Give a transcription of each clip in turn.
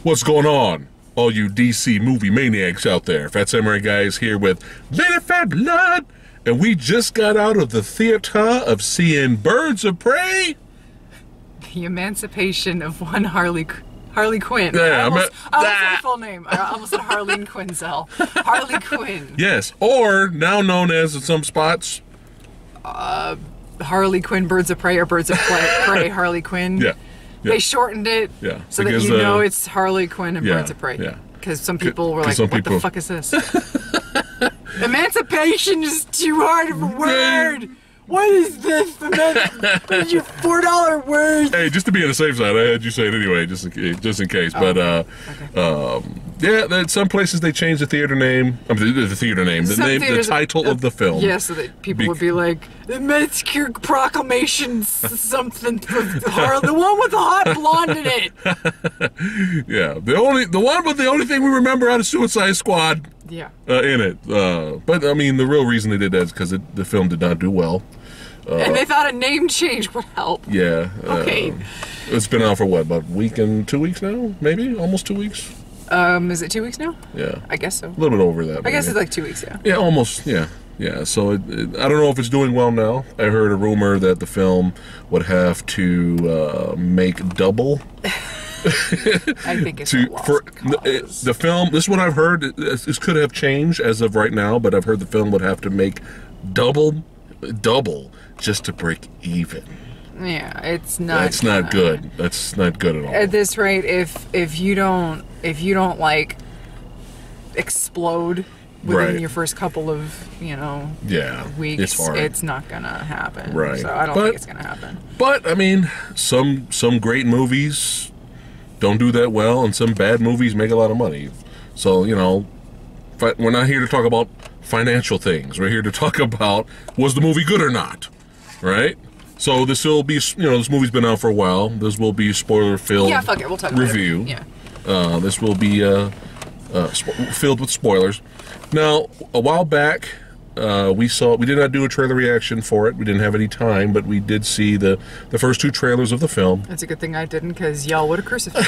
What's going on, all you DC Movie Maniacs out there? Phat Samurai Guy is here with Little Fat Blood, and we just got out of the theater of seeing Birds of Prey. The Emancipation of one Harley Quinn. Yeah, I almost said her full name. I almost said Harleen Quinzel. Harley Quinn. Yes, or now known as in some spots, Harley Quinn Birds of Prey or Birds of Prey Harley Quinn. Yeah. They shortened it so that you know it's Harley Quinn and Birds of Prey. Yeah. Because some people were like, what the fuck is this? Emancipation is too hard of a word. What is this? Your $4 words. Hey, just to be on the safe side, I had you say it anyway, just in case. But yeah, some places they changed the theater name. I mean, the theater name, the title of the film. Yeah, so that people would be like, the Emancipation Proclamation, something for Harley, the one with the hot blonde in it. Yeah, the one with the only thing we remember out of Suicide Squad. Yeah. In it. But I mean, the real reason they did that is because the film did not do well. And they thought a name change would help. Yeah. Okay. It's been out for what, about a week and 2 weeks now? Maybe? Almost 2 weeks? Is it 2 weeks now? Yeah. I guess so. A little bit over that. I guess it's like 2 weeks, yeah. Yeah, almost, yeah. Yeah, so I don't know if it's doing well now. I heard a rumor that the film would have to make double. I think it's a lost cause. The film, this is what I've heard, this could have changed as of right now, but I've heard the film would have to make double just to break even. Yeah, it's not. That's not good. That's not good at all. At this rate, if you don't like explode within your first couple of weeks, it's not gonna happen. Right. So I don't think it's gonna happen. But I mean, some great movies don't do that well, and some bad movies make a lot of money. So we're not here to talk about financial things. We're here to talk about, was the movie good or not, right? So this will be, this movie's been out for a while. This will be spoiler-filled Yeah, fuck it, we'll talk review. About it. Yeah. This will be filled with spoilers. Now, a while back, we did not do a trailer reaction for it. We didn't have any time, but we did see the first two trailers of the film. That's a good thing I didn't, because y'all would have crucified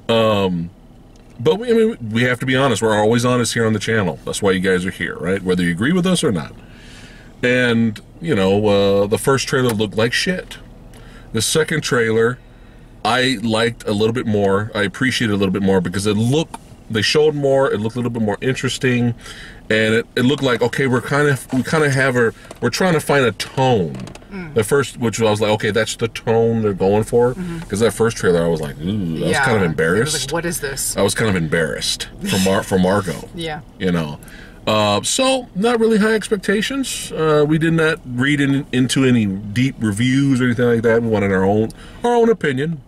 me. But we have to be honest. We're always honest here on the channel. That's why you guys are here, right? Whether you agree with us or not. And, the first trailer looked like shit. The second trailer, I liked a little bit more. I appreciated a little bit more because they showed more. It looked a little bit more interesting, and it looked like, okay, we're trying to find a tone. The first, which I was like, okay, that's the tone they're going for. Because that first trailer, I was like, ooh, I was kind of embarrassed. I was like, what is this? I was kind of embarrassed for Margot. Yeah. So not really high expectations. We did not read into any deep reviews or anything like that. We wanted our own opinion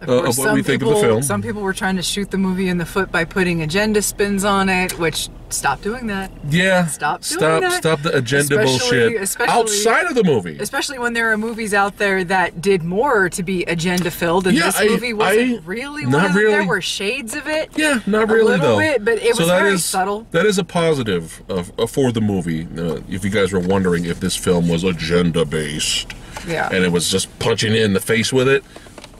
of what we think of the film. Some people were trying to shoot the movie in the foot by putting agenda spins on it, which, stop doing that. Yeah. Stop the agenda bullshit outside of the movie. Especially when there are movies out there that did more to be agenda filled, and this movie wasn't really one of them. There were shades of it. Yeah, not really though. A little bit, but it was very subtle. That is a positive for the movie. If you guys were wondering if this film was agenda based, and it was just punching in the face with it,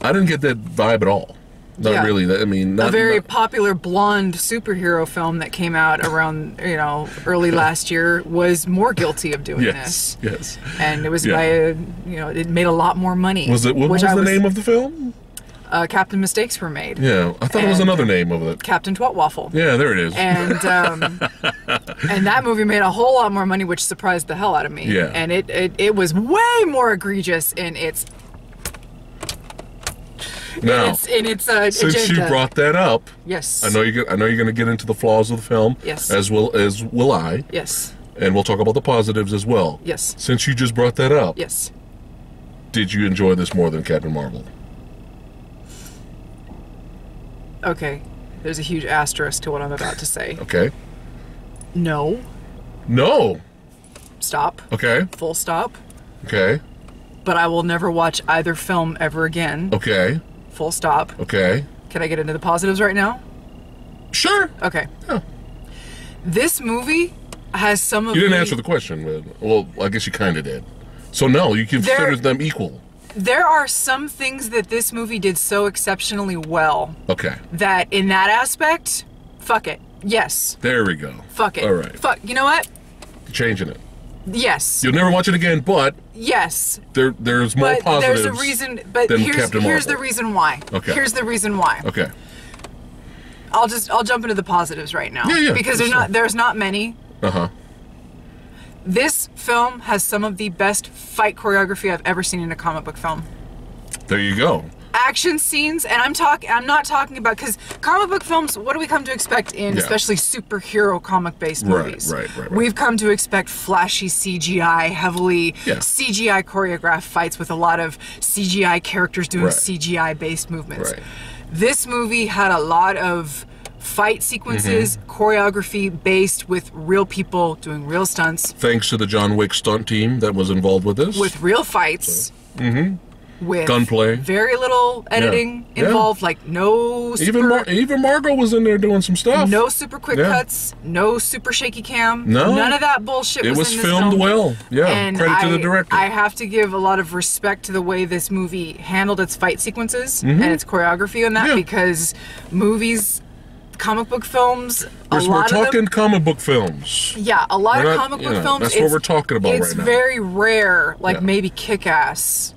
I didn't get that vibe at all. Not really. I mean, a very popular blonde superhero film that came out around, early last year was more guilty of doing this. Yes. And it was by it made a lot more money. What was the name of the film? Captain Mistakes Were Made. Yeah, I thought it was another name of it. Captain Twatwaffle. Yeah, there it is. And and that movie made a whole lot more money, which surprised the hell out of me. Yeah. And it was way more egregious in its since agenda. you brought that up, yes, I know you're going to get into the flaws of the film, yes, as will I, yes, and we'll talk about the positives as well, yes. Since you just brought that up, yes, did you enjoy this more than Captain Marvel? Okay, there's a huge asterisk to what I'm about to say. Okay. No. Stop. Okay. Full stop. Okay. But I will never watch either film ever again. Okay. Full stop. Okay. Can I get into the positives right now? Sure. Okay. Yeah. This movie has some of You didn't answer the question, but, well, I guess you kind of did. So no, you consider them equal. There are some things that this movie did so exceptionally well. Okay. That in that aspect, fuck it. Yes. There we go. Fuck it. All right. Fuck. You know what? Changing it. Yes. You'll never watch it again, but yes. There's more positives. There's a reason. But than here's Captain Marvel. the reason why. Okay. Here's the reason why. Okay. I'll jump into the positives right now. Yeah. Because there's not many. Uh-huh. This film has some of the best fight choreography I've ever seen in a comic book film. There you go. Action scenes, and I'm not talking about, because comic book films, what do we come to expect in especially superhero comic-based movies? Right. We've come to expect flashy CGI, heavily CGI choreographed fights with a lot of CGI characters doing CGI-based movements. Right. This movie had a lot of fight sequences, choreography based with real people doing real stunts. Thanks to the John Wick stunt team that was involved with this. With real fights. With gunplay, very little editing involved, like no super, even Margot was in there doing some stuff. No super quick cuts, no super shaky cam, no, none of that bullshit. It was in this filmed film. well. Yeah, and credit to the director. I have to give a lot of respect to the way this movie handled its fight sequences and its choreography on that, because comic book films, we're talking comic book films. Yeah, a lot of comic book films. That's what we're talking about right now. It's very rare, like maybe Kick-Ass.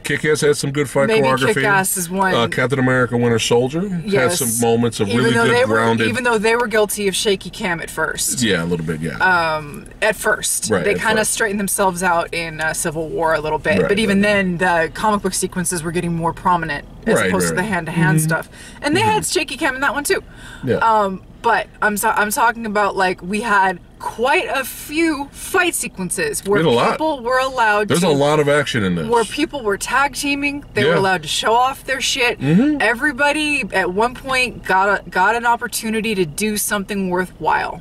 Kick-Ass had some good fight Maybe choreography. Kick-Ass is one. Captain America Winter Soldier had some moments of really good grounded. Even though they were guilty of shaky cam at first. Yeah, a little bit, yeah. At first. Right, they kind of straightened themselves out in Civil War a little bit. But even then, the comic book sequences were getting more prominent as opposed to the hand-to-hand stuff. And they had shaky cam in that one, too. Yeah. But I'm talking about, like, we had quite a few fight sequences where people were allowed There's a lot of action in this. Where people were tag teaming. They were allowed to show off their shit. Everybody, at one point, got an opportunity to do something worthwhile.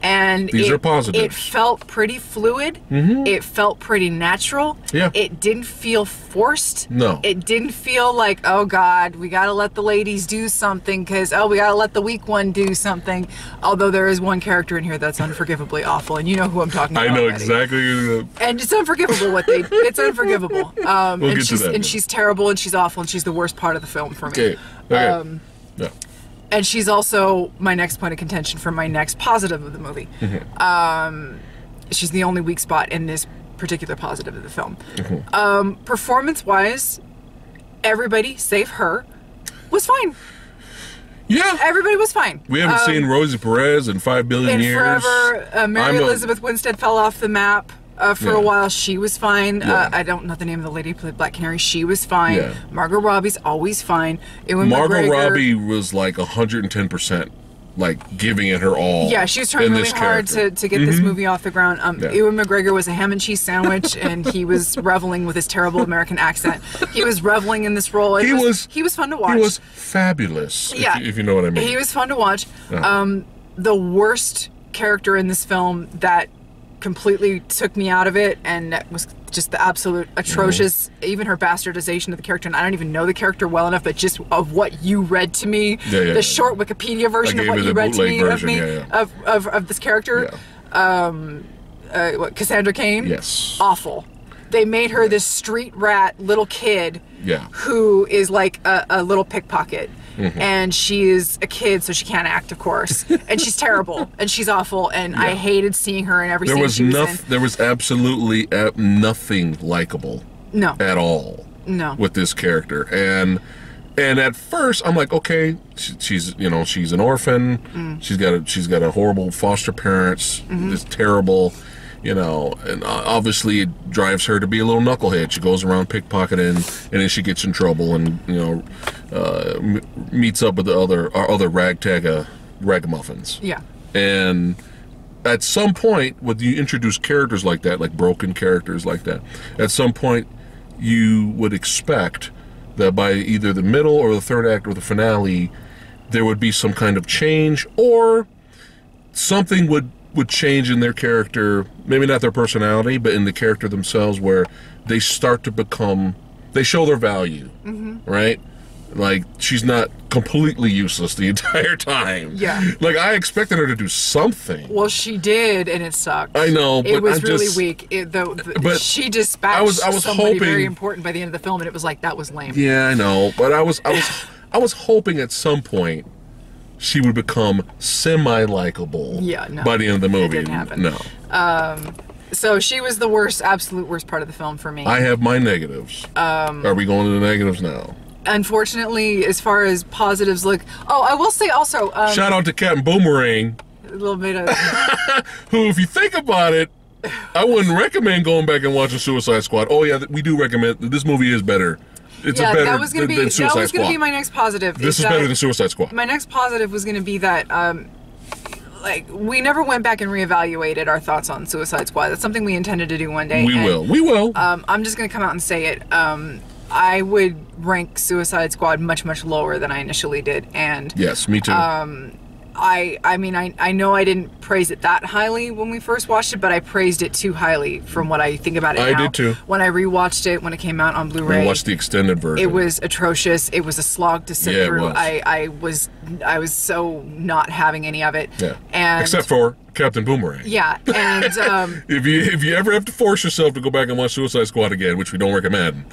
And these are positives. It felt pretty fluid. It felt pretty natural. Yeah. It didn't feel forced. No. It didn't feel like, oh God, we gotta let the ladies do something because, we gotta let the weak one do something. Although there is one character in here that's unforgivably awful, and you know who I'm talking about. I know already. Exactly. And it's unforgivable what they. It's unforgivable. We'll get to that. And she's terrible, and she's awful, and she's the worst part of the film for me. Okay. Yeah. And she's also my next point of contention for my next positive of the movie. She's the only weak spot in this particular positive of the film. Performance-wise, everybody, save her, was fine. Yeah. Everybody was fine. We haven't seen Rosie Perez in 5 billion years. Forever. Mary Elizabeth Winstead fell off the map. For a while, she was fine. I don't know the name of the lady who played Black Canary. She was fine. Yeah. Margot Robbie's always fine. Margot Robbie was like 110%, like giving it her all. Yeah, she was trying really hard to get this movie off the ground. Ewan McGregor was a ham and cheese sandwich, and he was reveling with his terrible American accent. He was reveling in this role. He was fun to watch. He was fabulous. Yeah, if you know what I mean. He was fun to watch. The worst character in this film that completely took me out of it, and that was just the absolute atrocious, even her bastardization of the character, and I don't even know the character well enough, but just of what you read to me, the short Wikipedia version of what you read to me of this character, Cassandra Cain, awful. They made her this street rat little kid who is like a little pickpocket. And she is a kid, so she can't act, of course. And she's terrible, and she's awful, and I hated seeing her in every scene she was in. There was absolutely nothing likable at all with this character. And at first, I'm like, okay, she's an orphan. She's got a horrible foster parents. It's terrible. And obviously it drives her to be a little knucklehead. She goes around pickpocketing, and then she gets in trouble, and meets up with the other ragtag ragamuffins. Yeah. And at some point, when you introduce characters like that, like broken characters like that, at some point you would expect that by either the middle or the third act or the finale, there would be some kind of change, or something would change in their character, maybe not their personality, but in the character themselves, where they start to become, they show their value, right? Like, she's not completely useless the entire time. Yeah. Like, I expected her to do something. Well, she did, and it sucked. I know, but it was I'm really just, weak. but she dispatched I was somebody hoping, very important by the end of the film, and it was like, that was lame. Yeah, I know, but I was hoping at some point she would become semi-likable. Yeah, no. By the end of the movie. It didn't happen. No. So she was the worst, absolute worst part of the film for me. I have my negatives. Are we going to the negatives now? Unfortunately, as far as positives look... Oh, I will say also... Shout out to Captain Boomerang. A little bit of... who, if you think about it, I wouldn't recommend going back and watching Suicide Squad. Oh, yeah, we do recommend... This movie is better. It's a better that was going to be my next positive. This is better than Suicide Squad. My next positive was going to be that... like, we never went back and reevaluated our thoughts on Suicide Squad. That's something we intended to do one day. We will. I'm just going to come out and say it. I would rank Suicide Squad much, much lower than I initially did. And yes, me too. I mean, I know I didn't praise it that highly when we first watched it, but I praised it too highly from what I think about it now. I did too. When I rewatched it, when it came out on Blu-ray. I watched the extended version. It was atrocious. It was a slog to sit through. It was. I was so not having any of it. Yeah. And except for Captain Boomerang. Yeah, and if you ever have to force yourself to go back and watch Suicide Squad again, which we don't recommend,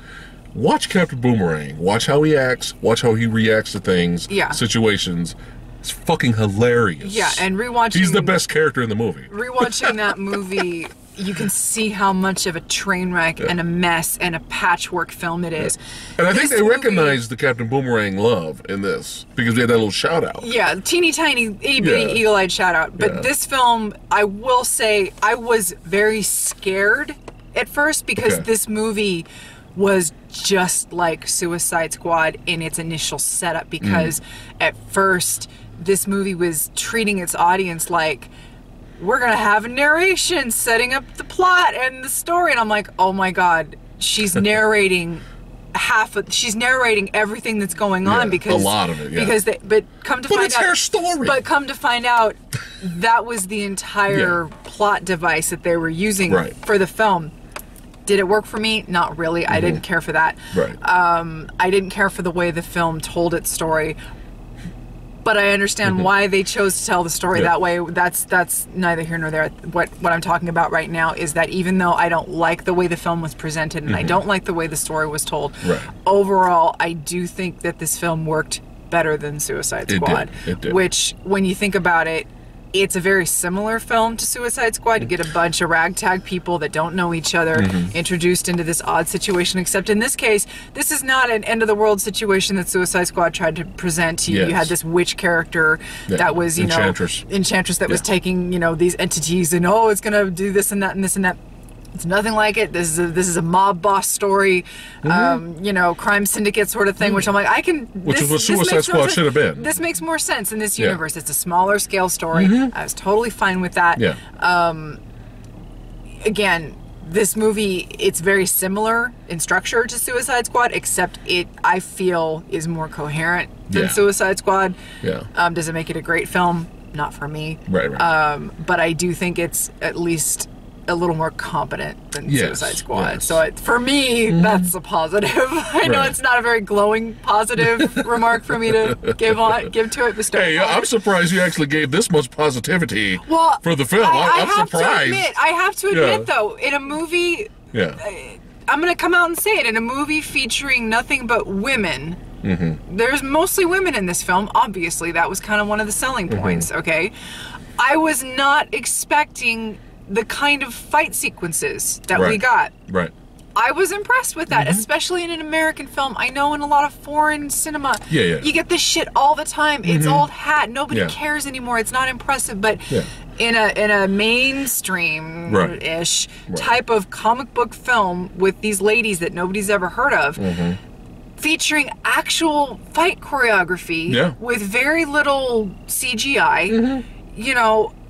watch Captain Boomerang. Watch how he acts. Watch how he reacts to things, situations. It's fucking hilarious. Yeah, and rewatching... He's the best character in the movie. Rewatching that movie, you can see how much of a train wreck and a mess and a patchwork film it is. And I think they recognized the Captain Boomerang love in this, because we had that little shout-out. Yeah, teeny tiny, itty-bitty, eagle-eyed shout-out. But this film, I will say, I was very scared at first, because this movie was just like Suicide Squad in its initial setup, because at first this movie was treating its audience like, we're gonna have a narration setting up the plot and the story, and I'm like, oh my god, she's narrating she's narrating everything that's going on, because a lot of it, but come to find out, it's her story. But come to find out, that was the entire plot device that they were using for the film. Did it work for me? Not really. I didn't care for that. Right. I didn't care for the way the film told its story, but I understand why they chose to tell the story that way. That's neither here nor there. What I'm talking about right now is that even though I don't like the way the film was presented, and I don't like the way the story was told, overall, I do think that this film worked better than Suicide Squad. It did. Which, when you think about it, it's a very similar film to Suicide Squad. You get a bunch of ragtag people that don't know each other introduced into this odd situation, except in this case, this is not an end-of-the-world situation that Suicide Squad tried to present to you. You had this witch character that was, Enchantress that was taking, these entities and, it's going to do this and that and this and that. It's nothing like it. This is a mob boss story, crime syndicate sort of thing, which I'm like, Which is what Suicide Squad should have been. This makes more sense in this universe. It's a smaller scale story. I was totally fine with that. Again, this movie, it's very similar in structure to Suicide Squad, except I feel, is more coherent than Suicide Squad. Does it make it a great film? Not for me. Right. But I do think it's at least a little more competent than Suicide Squad. So for me, that's a positive. I know it's not a very glowing positive remark for me to give to it. Hey, I'm surprised you actually gave this much positivity for the film. I'm surprised. I have to admit, though, in a movie, I'm going to come out and say it, in a movie featuring nothing but women, there's mostly women in this film. Obviously, that was kind of one of the selling points, okay? I was not expecting the kind of fight sequences that we got. Right. I was impressed with that, especially in an American film. I know in a lot of foreign cinema, you get this shit all the time. It's old hat. Nobody cares anymore. It's not impressive. But in a mainstream-ish type of comic book film with these ladies that nobody's ever heard of, featuring actual fight choreography with very little CGI,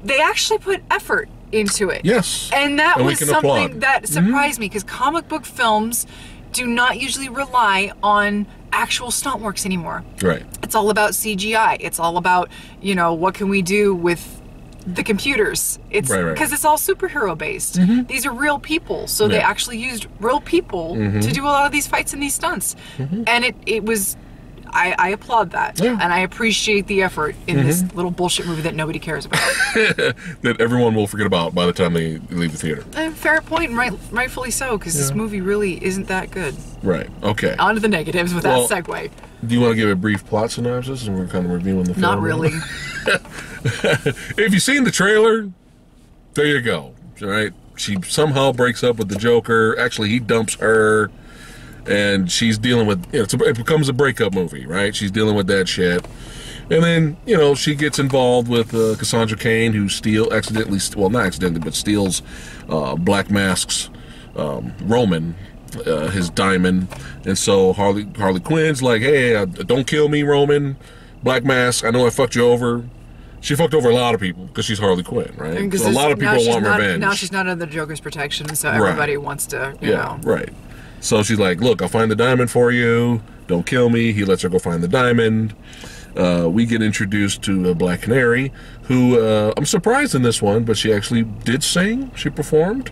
they actually put effort into it. Yes. And that was something that surprised me, because comic book films do not usually rely on actual stunt works anymore. Right. It's all about CGI. It's all about, what can we do with the computers. It's because it's all superhero based. These are real people, so they actually used real people to do a lot of these fights and these stunts. And it was, I applaud that. Yeah. And I appreciate the effort in this little bullshit movie that nobody cares about. That everyone will forget about by the time they leave the theater. Fair point, and rightfully so, because this movie really isn't that good. Right. Okay. On to the negatives with that segue. Do you want to give a brief plot synopsis, and we're kind of reviewing the film? Not really. If you've seen the trailer, there you go. All right. She somehow breaks up with the Joker. Actually, he dumps her, and she's dealing with. It becomes a breakup movie, right? She's dealing with that shit, and then she gets involved with Cassandra Cain, who not accidentally, but steals Black Mask's Roman. His diamond, and so Harley Quinn's like, hey, don't kill me, Roman. Black Mask, I know I fucked you over. She fucked over a lot of people because she's Harley Quinn, right? So a lot of people want revenge. Now she's not under the Joker's protection, so everybody wants to, you know. Right. So she's like, look, I'll find the diamond for you. Don't kill me. He lets her go find the diamond. We get introduced to Black Canary, who I'm surprised in this one, but she actually did sing. She performed.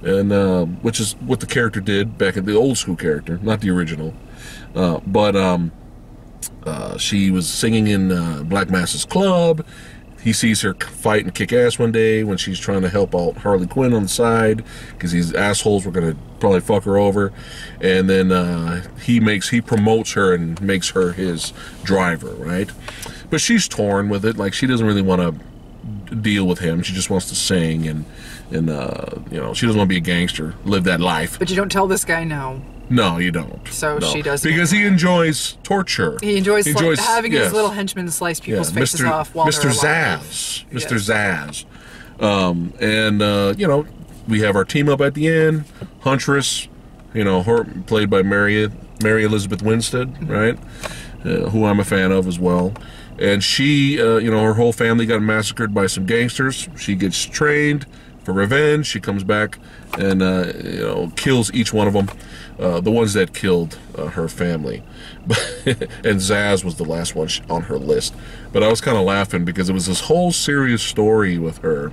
And which is what the character did back in the old school character, not the original. But she was singing in Black Mask's club. He sees her fight and kick ass one day when she's trying to help out Harley Quinn on the side because these assholes were going to probably fuck her over. And then he promotes her and makes her his driver, right? But she's torn with it. Like, she doesn't really want to deal with him. She just wants to sing and she doesn't want to be a gangster, live that life. But you don't tell this guy no. No, you don't. So no. She doesn't. Because he enjoys torture. He enjoys having his little henchmen slice people's faces off while they're alive. Mr. Zaz. We have our team up at the end. Huntress, her played by Mary Elizabeth Winstead, right? Who I'm a fan of as well. And she, her whole family got massacred by some gangsters. She gets trained for revenge. She comes back and kills each one of them, the ones that killed her family. And Zaz was the last one on her list. But I was kind of laughing because it was this whole serious story with her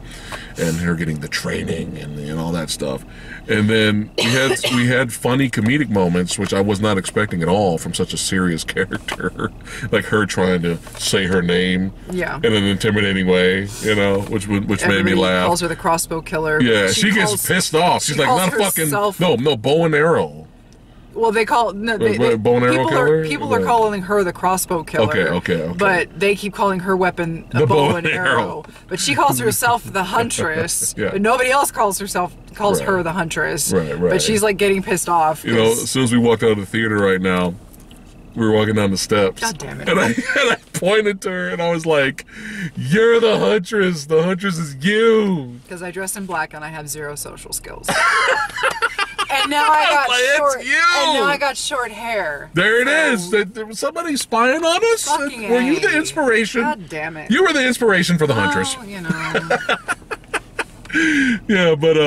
and her getting the training and all that stuff. And then we had funny comedic moments, which I was not expecting at all from such a serious character, like her trying to say her name in an intimidating way, which made me laugh. Calls her the crossbow killer. Yeah, she gets pissed off. She's like, not a fucking no bow and arrow. Well, bow and arrow killer. People are calling her the crossbow killer. Okay. But they keep calling her weapon a bow and arrow. But she calls herself the Huntress. But nobody else calls her the Huntress. Right. But she's like getting pissed off. As soon as we walked out of the theater right now, we were walking down the steps. God damn it. And I pointed to her and I was like, you're the Huntress. The Huntress is you. Because I dress in black and I have zero social skills. And now I got short hair. There it is. There was somebody spying on us? Were you the inspiration? God damn it. You were the inspiration for the Huntress. Yeah, but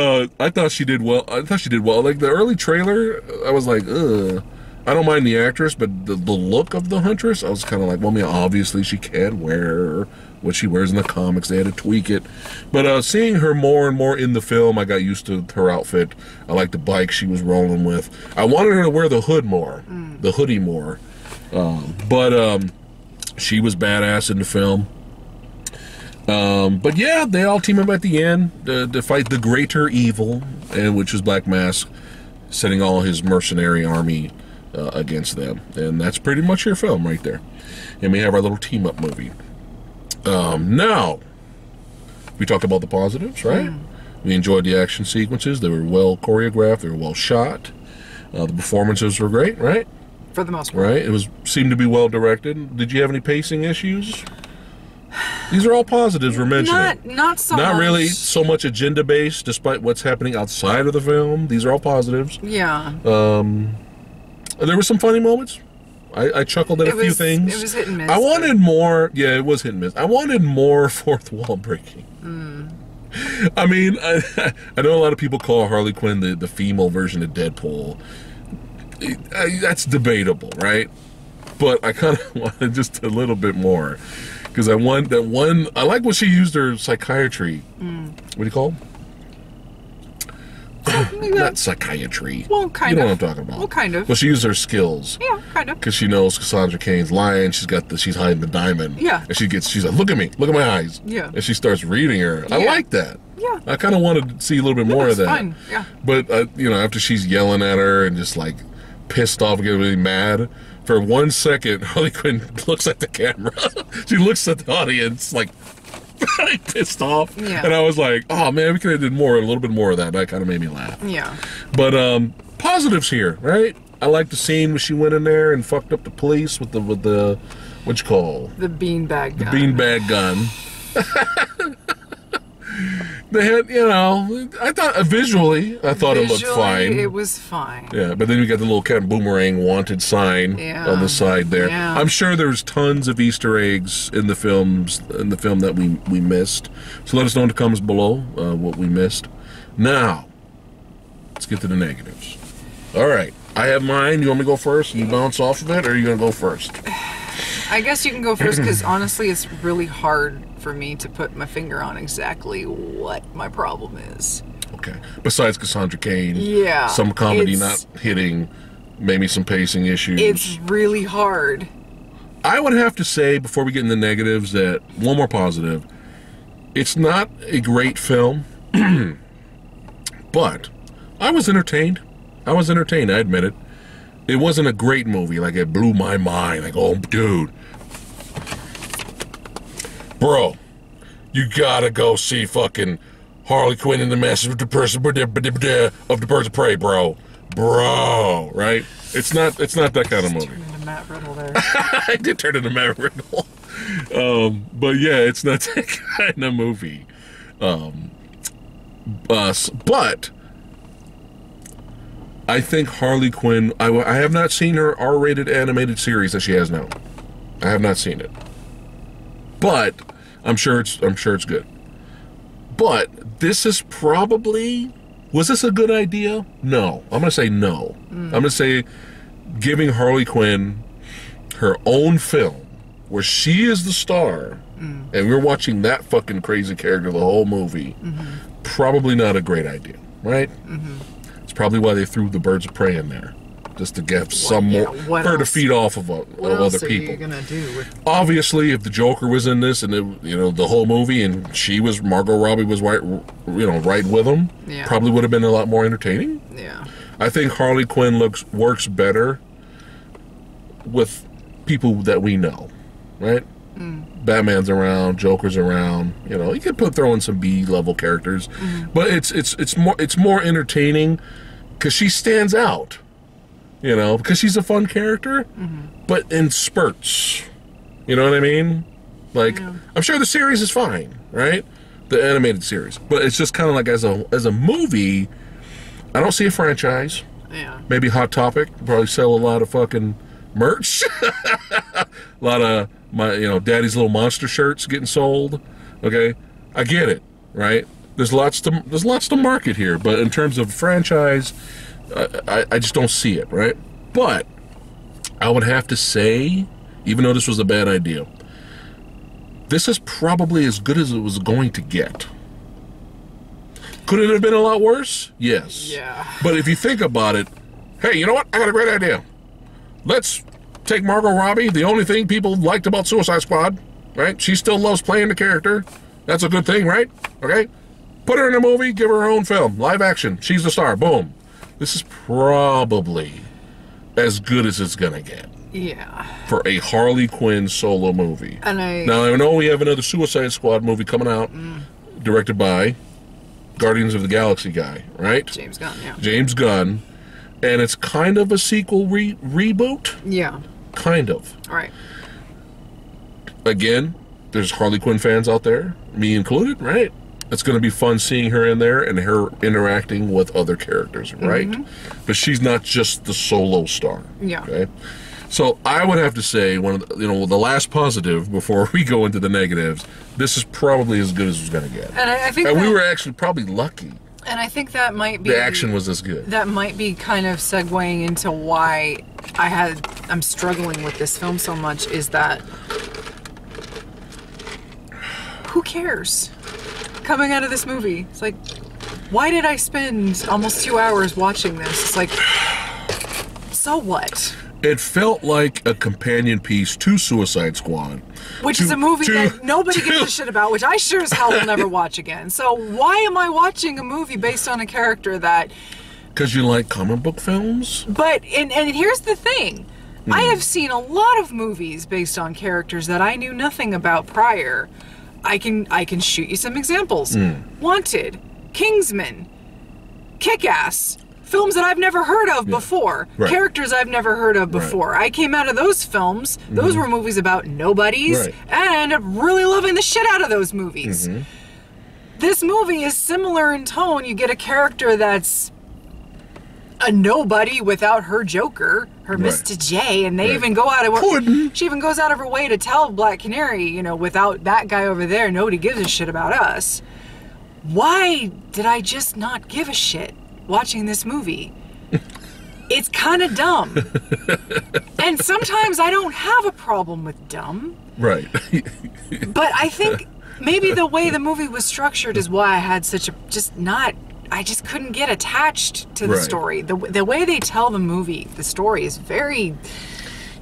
I thought she did well. Like the early trailer, I was like, ugh. I don't mind the actress, but the look of the Huntress, I was kind of like, well, obviously she can't wear what she wears in the comics. They had to tweak it. But seeing her more and more in the film, I got used to her outfit. I liked the bike she was rolling with. I wanted her to wear the hood more, the hoodie more. But she was badass in the film. But yeah, they all team up at the end to fight the greater evil, which is Black Mask, sending all his mercenary army against them. And that's pretty much your film right there. And we have our little team-up movie. Now, we talked about the positives, right? We enjoyed the action sequences. They were well choreographed. They were well shot. The performances were great, right? For the most part. Right? It seemed to be well directed. Did you have any pacing issues? These are all positives we're mentioning. Not so much. Not really so much agenda-based, despite what's happening outside of the film. These are all positives. Yeah. There were some funny moments. I chuckled at a few things. It was hit and miss. I wanted more. Yeah, it was hit and miss. I wanted more fourth wall breaking. I mean, I know a lot of people call Harley Quinn the female version of Deadpool. That's debatable, right? But I kind of wanted just a little bit more. Because I want that one. I like when she used her psychiatry. What do you call them? not psychiatry. Well, kind you know of. what I'm talking about. Well, kind of. Well, she used her skills. Yeah, kind of. Because she knows Cassandra Cain's lying. She's hiding the diamond. Yeah. And she's like, look at me, look at my eyes. Yeah. And she starts reading her. I like that. Yeah. I kind of wanted to see a little bit more of that. Fine. Yeah. But after she's yelling at her and just like pissed off and getting really mad, for 1 second, Harley Quinn looks at the camera. She looks at the audience like pissed off. Yeah. And I was like, oh man, we could have did a little bit more of that. That kind of made me laugh. Yeah. But positives here, right? I like the scene where she went in there and fucked up the police with the what you call the beanbag gun. The beanbag gun. They had, I thought visually, it looked fine. It was fine. Yeah, but then you got the little Captain Boomerang wanted sign on the side there. Yeah. I'm sure there's tons of Easter eggs in the film that we missed. So let us know in the comments below what we missed. Now, let's get to the negatives. All right, I have mine. You want me to go first and you bounce off of it, or are you going to go first? I guess you can go first because honestly, it's really hard for me to put my finger on exactly what my problem is. Okay. Besides Cassandra Cain, yeah, some comedy not hitting, maybe some pacing issues. It's really hard. I would have to say, before we get into the negatives, that one more positive. It's not a great film, but I was entertained. I admit it. It wasn't a great movie. Like, it blew my mind. Like, oh, dude. Bro, you gotta go see fucking Harley Quinn and the Message of the Birds of Prey, bro. Bro, right? It's not that kind of movie. Turned into Matt Riddle there. I did turn into Matt Riddle. But yeah, it's not that kind of movie. But I think Harley Quinn, I have not seen her R-rated animated series that she has now. I have not seen it. But I'm sure it's good. But this is probably, was this a good idea? No. I'm going to say no. I'm going to say giving Harley Quinn her own film where she is the star and we're watching that fucking crazy character the whole movie, probably not a great idea, right? It's probably why they threw the Birds of Prey in there, just to get some more her to feed off of other people. What are you gonna do? Obviously, if the Joker was in this and the whole movie and Margot Robbie was right with him, probably would have been a lot more entertaining. Yeah. I think Harley Quinn works better with people that we know, right? Batman's around, Joker's around. You could throw in some B-level characters, but it's more entertaining because she stands out. Because she's a fun character, but in spurts. You know what I mean? Like, I'm sure the series is fine, right? The animated series, but it's just kind of like as a movie, I don't see a franchise. Yeah. Maybe Hot Topic probably sell a lot of fucking merch. A lot of my Daddy's Little Monster shirts getting sold. Okay, I get it, right? There's lots to market here, but in terms of franchise, I just don't see it, right? But I would have to say, even though this was a bad idea, this is probably as good as it was going to get. Could it have been a lot worse? Yes. Yeah. But if you think about it, hey, you know what? I got a great idea. Let's take Margot Robbie, the only thing people liked about Suicide Squad, right? She still loves playing the character. That's a good thing, right? Okay? Put her in a movie, give her own film, live action. She's the star. Boom. This is probably as good as it's gonna get. Yeah. For a Harley Quinn solo movie. Now, I know we have another Suicide Squad movie coming out, directed by Guardians of the Galaxy guy, right? James Gunn, yeah. James Gunn. And it's kind of a sequel reboot. Yeah. Kind of. All right. Again, there's Harley Quinn fans out there, me included, right? It's going to be fun seeing her in there and her interacting with other characters, right? But she's not just the solo star. Yeah. Okay. So I would have to say one of the last positive before we go into the negatives. This is probably as good as it's going to get. And I think we were actually probably lucky. And I think that might be the action was this good. That might be kind of segueing into why I'm struggling with this film so much. Is that who cares? Coming out of this movie, it's like why did I spend almost 2 hours watching this? It's like, so what? It felt like a companion piece to Suicide Squad. Which is a movie that nobody gives a shit about, which I sure as hell will never watch again. So why am I watching a movie based on a character that... Because you like comic book films? But, and here's the thing. I have seen a lot of movies based on characters that I knew nothing about prior. I can shoot you some examples. Wanted, Kingsman, Kick-Ass, films that I've never heard of before, characters I've never heard of before. I came out of those films. Those were movies about nobodies, and I ended up really loving the shit out of those movies. This movie is similar in tone. You get a character that's a nobody without her Joker, her Mr. J, and they even go out of she even goes out of her way to tell Black Canary, you know, without that guy over there, nobody gives a shit about us. Why did I just not give a shit watching this movie? It's kind of dumb. And sometimes I don't have a problem with dumb. Right. But I think maybe the way the movie was structured is why I had such a I just couldn't get attached to the story. The way they tell the story is very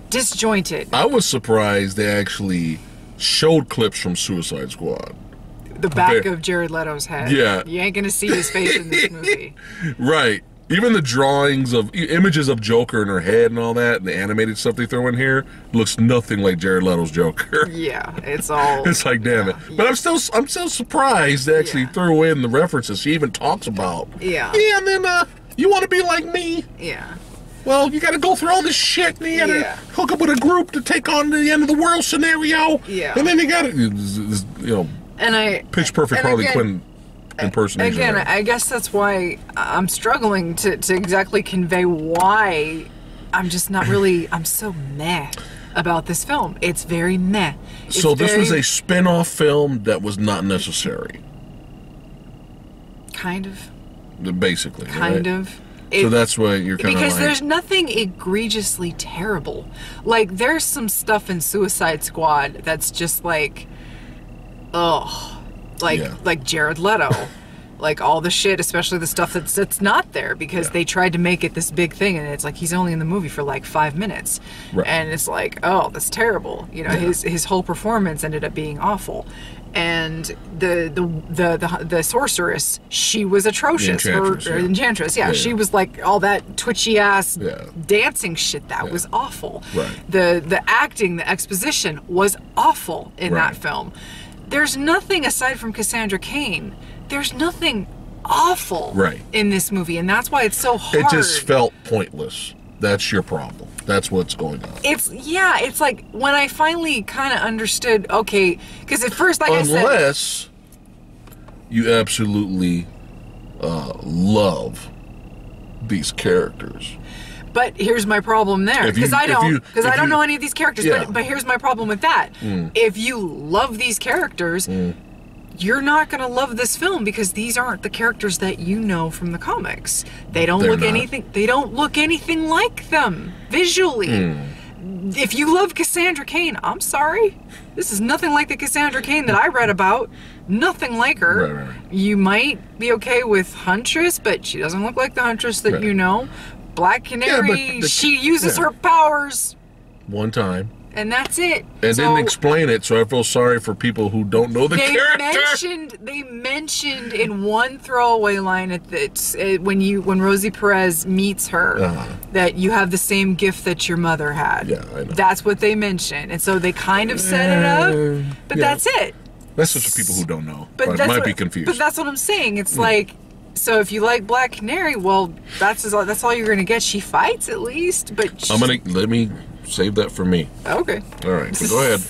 disjointed. I was surprised they actually showed clips from Suicide Squad. The back of Jared Leto's head. Yeah. You ain't gonna see his face in this movie. Right. Even the drawings of images of Joker in her head and all that, and the animated stuff they throw in here, looks nothing like Jared Leto's Joker. Yeah, it's all. It's like, damn it. But I'm still surprised they actually threw in the references. She even talks about. Yeah. Yeah, and then you want to be like me. Yeah. Well, you got to go through all this shit, and you got to hook up with a group to take on the end of the world scenario. Yeah. And then you got to, Pitch Perfect Harley Quinn impersonation. Again, I guess that's why I'm struggling to exactly convey why I'm just not really, I'm so meh about this film. It's very meh. So this was a spin-off film that was not necessary. Kind of. Basically. Kind of. So that's why you're kind of because there's nothing egregiously terrible. Like, there's some stuff in Suicide Squad that's just like, like Jared Leto. Like, all the shit, especially the stuff that's not there, because they tried to make it this big thing, and it's like he's only in the movie for like 5 minutes. And it's like, oh, that's terrible. You know, his whole performance ended up being awful. And the sorceress, she was atrocious. Enchantress, she was like all that twitchy ass dancing shit. That was awful. The acting, the exposition was awful in that film. There's nothing aside from Cassandra Cain. There's nothing awful in this movie, and that's why it's so hard. It just felt pointless. That's your problem. That's what's going on. It's like when I finally kind of understood, okay, because at first, like I said... Unless you absolutely love these characters. But here's my problem there, because I don't know any of these characters, but here's my problem with that. If you love these characters... You're not going to love this film because these aren't the characters that you know from the comics. They don't look anything like them visually. If you love Cassandra Cain, I'm sorry. This is nothing like the Cassandra Cain that I read about. Nothing like her. You might be okay with Huntress, but she doesn't look like the Huntress that you know. Black Canary, she uses her powers one time. And that's it. And didn't explain it, so I feel sorry for people who don't know the character. They mentioned in one throwaway line when Rosie Perez meets her that you have the same gift that your mother had. Yeah, I know. That's what they mentioned, and so they kind of set it up, but that's it. That's just for people who don't know. But might be confused. But that's what I'm saying. It's like. So if you like Black Canary, well, that's all you're gonna get. She fights at least, but let me save that for me. Okay. All right. So go ahead.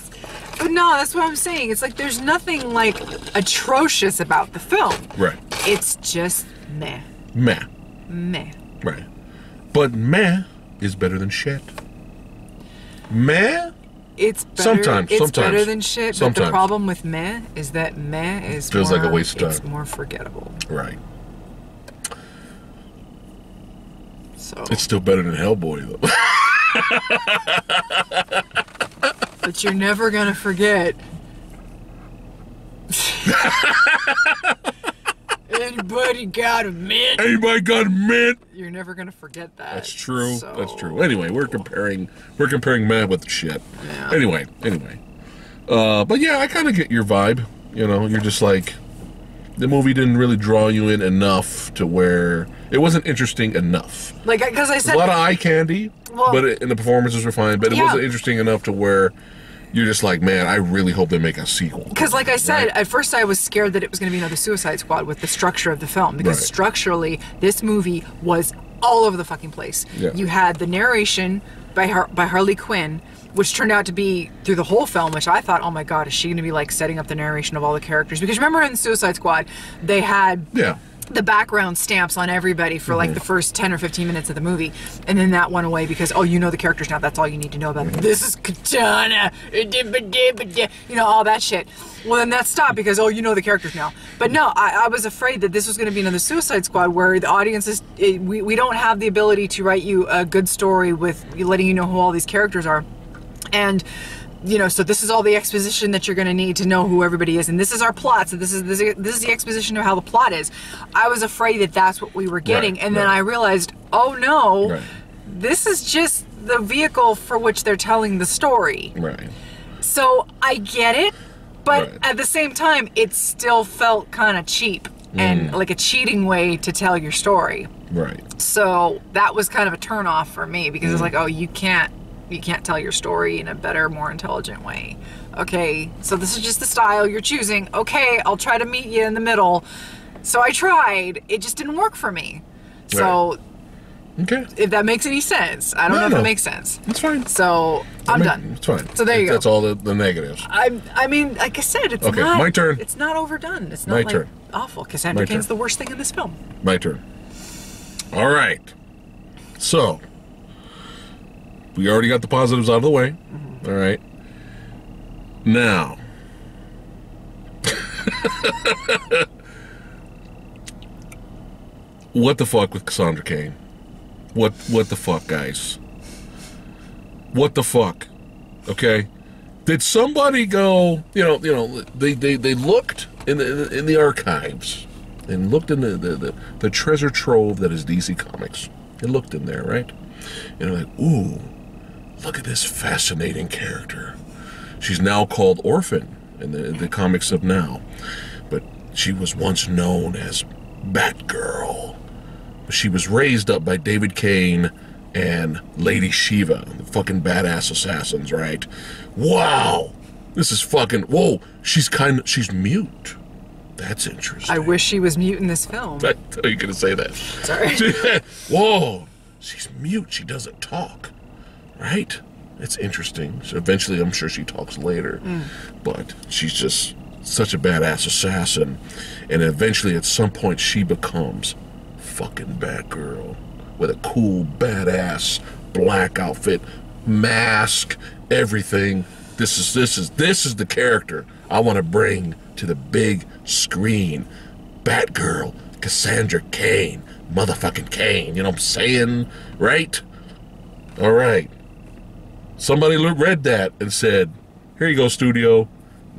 But no, that's what I'm saying. It's like there's nothing like atrocious about the film. Right. It's just meh. Meh. Meh. Right. But meh is better than shit. Meh. It's better. Sometimes. Better than shit. But the problem with meh is that meh is feels like a waste of time. It's more forgettable. Right. So. It's still better than Hellboy, though. But you're never gonna forget. Anybody got a mint? Anybody got a mint? You're never gonna forget that. That's true. So... That's true. Anyway, we're comparing Matt with shit. Yeah. Anyway. But yeah, I kind of get your vibe. You know, you're just like, the movie didn't really draw you in enough to where it wasn't interesting enough. Like, because I said a lot of eye candy, and the performances were fine, but it wasn't interesting enough to where you're just like, man, I really hope they make a sequel. Because, like I said, right? At first I was scared that it was going to be another Suicide Squad with the structure of the film. Because structurally, this movie was all over the fucking place. Yeah. You had the narration by Harley Quinn, which turned out to be through the whole film, which I thought, oh my god, is she going to be like setting up the narration of all the characters? Because remember in Suicide Squad, they had the background stamps on everybody for like the first 10 or 15 minutes of the movie, and then that went away because, oh, you know the characters now, that's all you need to know about them. This is Katana, you know, all that shit. Well, then that stopped because, oh, you know the characters now. But no, I was afraid that this was going to be another Suicide Squad where the audience is, we don't have the ability to write you a good story with letting you know who all these characters are. And, you know, so this is all the exposition that you're going to need to know who everybody is, and this is our plot. So this is the exposition of how the plot is. I was afraid that that's what we were getting, and then I realized, oh no, this is just the vehicle for which they're telling the story. Right. So I get it, but at the same time, it still felt kind of cheap and like a cheating way to tell your story. Right. So that was kind of a turnoff for me because it's like, oh, you can't tell your story in a better, more intelligent way. Okay, so this is just the style you're choosing. Okay, I'll try to meet you in the middle. So I tried. It just didn't work for me. So, if that makes any sense. I don't know if it makes sense. It's fine. So, I'm done. It's fine. So there you go. That's all the negatives. I mean, like I said, it's not... my turn. It's not overdone. It's not like awful. Cassandra Cain's the worst thing in this film. My turn. All right. So... we already got the positives out of the way. All right. Now. What the fuck with Cassandra Cain? What the fuck, guys? What the fuck? Okay? Did somebody go, they looked in the archives and looked in the treasure trove that is DC Comics. They looked in there, right? And they're like, ooh, look at this fascinating character. She's now called Orphan in the comics of now. But she was once known as Batgirl. She was raised up by David Kane and Lady Shiva, the fucking badass assassins, right? Wow! This is fucking... whoa! She's mute. That's interesting. I wish she was mute in this film. I thought you were going to say that. Sorry. Whoa! She's mute. She doesn't talk. Right? It's interesting. So eventually, I'm sure she talks later. But she's just such a badass assassin. And eventually, at some point, she becomes fucking Batgirl. With a cool, badass, black outfit, mask, everything. This is the character I want to bring to the big screen. Batgirl, Cassandra Cain, motherfucking Cain. You know what I'm saying? Right? All right. Somebody read that and said, here you go, studio,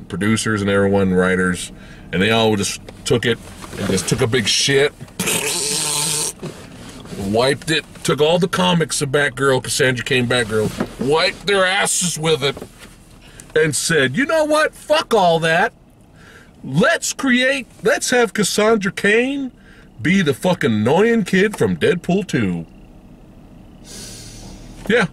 producers and everyone, writers, and they all just took it and just took a big shit, wiped it, took all the comics of Batgirl, Cassandra Cain Batgirl, wiped their asses with it, and said, you know what? Fuck all that. Let's have Cassandra Cain be the fucking annoying kid from Deadpool 2. Yeah.